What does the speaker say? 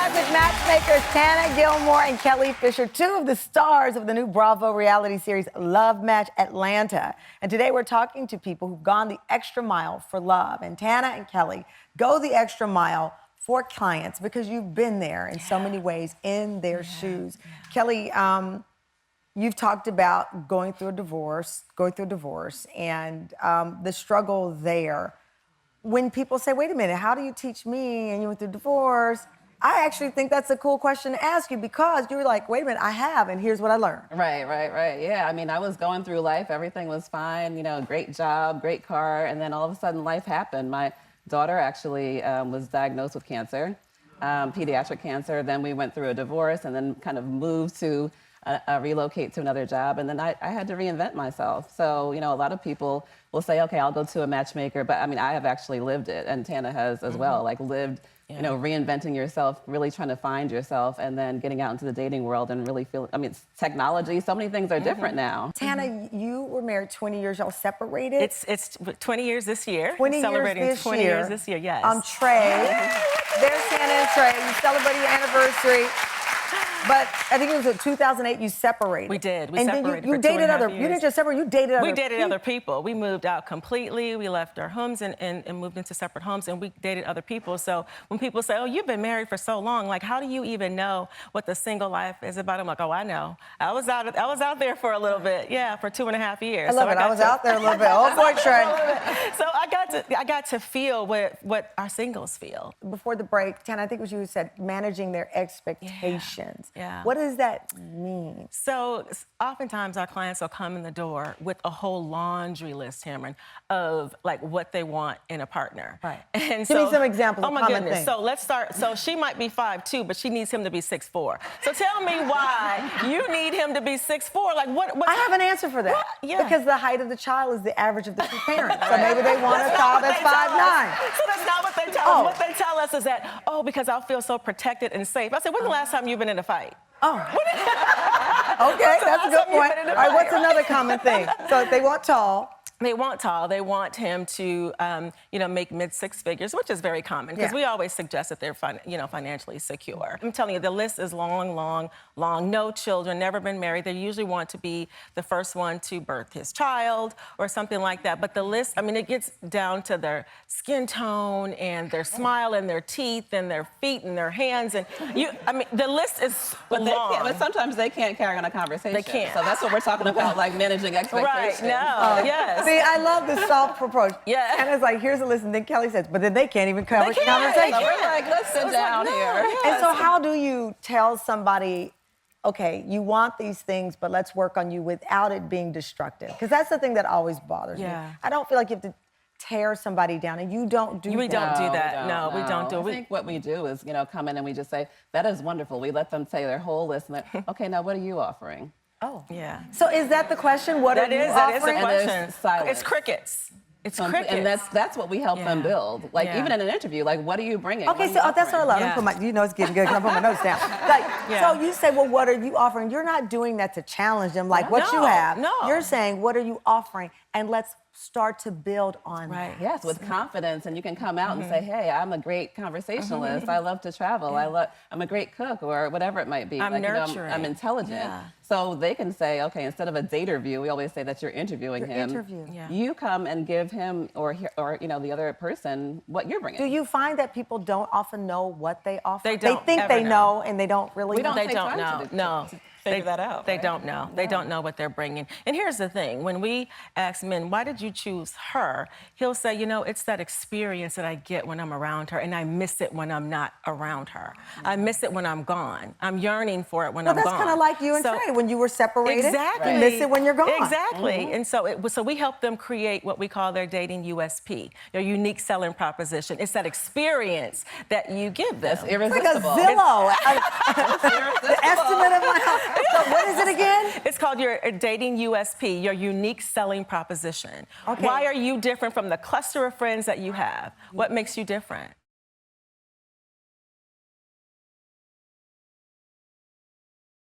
back with matchmakers Tana, Gilmore, and Kelly Fisher, two of the stars of the new Bravo reality series Love Match Atlanta. And today we're talking to people who've gone the extra mile for love. And Tana and Kelly go the extra mile for clients because you've been there in so many ways in their shoes. Kelly, you've talked about going through a divorce, and the struggle there. When people say, wait a minute, how do you teach me and you went through divorce? I actually think that's a cool question to ask you because you were like, wait a minute, I have, and here's what I learned. Right. Yeah, I mean, I was going through life. Everything was fine, you know, great job, great car. And then all of a sudden life happened. My daughter actually was diagnosed with cancer, pediatric cancer. Then we went through a divorce and then kind of moved to relocate to another job. And then I had to reinvent myself. So, you know, a lot of people will say, okay, I'll go to a matchmaker. But I mean, I have actually lived it, and Tana has as well, like lived, you know, reinventing yourself, really trying to find yourself, and then getting out into the dating world and really feel, I mean, it's technology, so many things are different now. Tana, you were married 20 years, y'all separated? It's 20 years this year. 20 celebrating years this 20 year. years this year, yes. Trey. There's Tana and Trey. You celebrated your anniversary. But I think it was in 2008 you separated. We did. We and separated then you for dated 2.5 other. years. You didn't just separate. You dated other. We dated other people. We moved out completely. We left our homes and moved into separate homes, and we dated other people. So when people say, "Oh, you've been married for so long," like, how do you even know what the single life is about? I'm like, oh, I know. I was out there for a little bit. Yeah, for 2.5 years. I love it. I was out there a little bit. Oh boy, Trey. So I got to feel what our singles feel. Before the break, Tana, I think it was you who said managing their expectations. Yeah. What does that mean? So oftentimes our clients will come in the door with a whole laundry list, Tamron, of like what they want in a partner. Right. And Give me some examples. Oh my goodness. Things. So let's start. So she might be 5'2", but she needs him to be 6'4". So tell me why you need him to be 6'4". Like what? I have an answer for that. What? Yeah. Because the height of the child is the average of the two parents. So maybe they want a child that's 5'9". So that's not what they tell us. What they tell us is that, oh, because I'll feel so protected and safe. I said, when's the last time you've been in a fight? Oh. Okay, that's a good point. All right, what's another common thing? So they want tall. They want tall. They want him to, you know, make mid-6 figures, which is very common because we always suggest that they're, financially secure. I'm telling you, the list is long, long, long. No children, never been married. They usually want to be the first one to birth his child or something like that. But the list, I mean, it gets down to their skin tone and their smile and their teeth and their feet and their hands. And I mean, the list is long. But sometimes they can't carry on a conversation. They can't. So that's what we're talking about, like managing expectations. Right. No. Yes. See, I love the soft approach. Yeah. And it's like, here's a list, and then Kelly says, but then they can't even cover the conversation. So we're like, let's sit down here. And so how do you tell somebody, okay, you want these things, but let's work on you without it being destructive? Because that's the thing that always bothers me. I don't feel like you have to tear somebody down, and you don't do that. We don't do that. No, we don't do it. I think what we do is, you know, come in and we just say, that is wonderful. We let them say their whole list, and then, okay, now what are you offering? Oh. Yeah. So is that the question? What are you offering? That is the question. Silence. It's crickets. It's crickets. And that's what we help them build. Like, even in an interview, like, what are you bringing? Okay, so that's what I love. Let me put you know it's getting good. Can I put my notes down? Like, so you say, well, what are you offering? You're not doing that to challenge them, like what you have. No. You're saying, what are you offering? And let's start to build on that. Yes, with confidence, and you can come out and say, hey, I'm a great conversationalist. I love to travel. I'm a great cook, or whatever it might be. I'm nurturing. You know, I'm intelligent. So they can say, okay, instead of a dater view, we always say that you're interviewing him. You come and give him or you know, the other person what you're bringing. Do you find that people don't often know what they offer? They don't. They think they know, and they don't really know. They don't know. No. Figure that out. They don't know. They don't know what they're bringing. And here's the thing. When we ask men, why did you choose her? He'll say, you know, it's that experience that I get when I'm around her, and I miss it when I'm not around her. I miss it when I'm gone. I'm yearning for it when I'm gone. Well, that's kind of like you and Trey when you were separated. Exactly. You miss it when you're gone. Exactly. And so we help them create what we call their dating USP, your unique selling proposition. It's that experience that you give them. That's irresistible. It's like a Zillow. The estimate of my house. So what is it again? It's called your dating USP, your unique selling proposition. Okay. Why are you different from the cluster of friends that you have? What makes you different?